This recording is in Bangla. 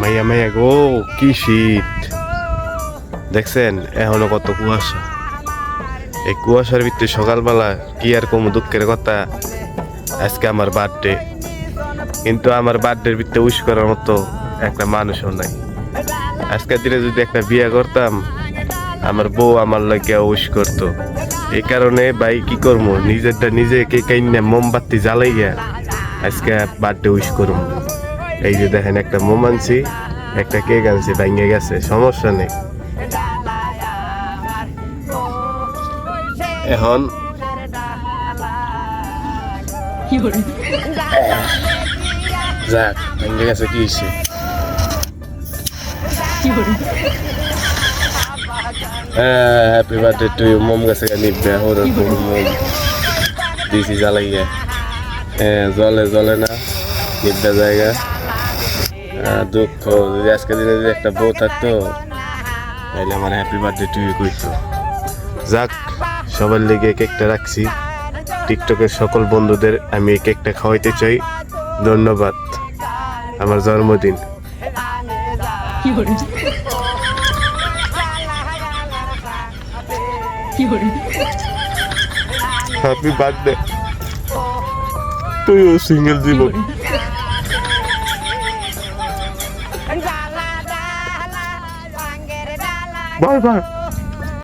মাইয়া মাইয়া গো, কি শীত দেখছেন, এখনো কত কুয়াশা। এই কুয়াশার ভিতরে সকালবেলা কি আর কম দুঃখের কথা, আজকে আমার বার্থডে, কিন্তু আমার বার্থডের ভিতরে উইশ করার মতো একটা মানুষও নাই। আজকের দিনে যদি একটা বিয়ে করতাম, আমার বউ আমার লাগে উইশ করতো। এই কারণে ভাই কি করবো, নিজেরটা নিজে কেক কিনে মোমবাতি জ্বালাইয়া আজকে বার্থডে উইশ করবো। এই যে দেখেন, একটা মোম আনছি, একটা কেক আনছি, ভেঙে গেছে, সমস্যা নেই। এখন যাক, ভেঙে গেছে, কি হয়েছে? Happy birthday to you. মোম গেছে নিবে ওর মোম দিছি জ্বালাইয়া। জলে জলে না, নিবে জায়গা। দুঃখ, যদি আজকের দিনে যদি একটা বউ থাকতো তাহলে আমার হ্যাপি বার্থডে টু ইউ কইতো। যাক, সবার লেগে কেকটা রাখছি। টিকটকের সকল বন্ধুদের আমি এই কেকটা খাওয়াইতে চাই। ধন্যবাদ, আমার জন্মদিন। Happy birthday to you single জীবন। Bye by.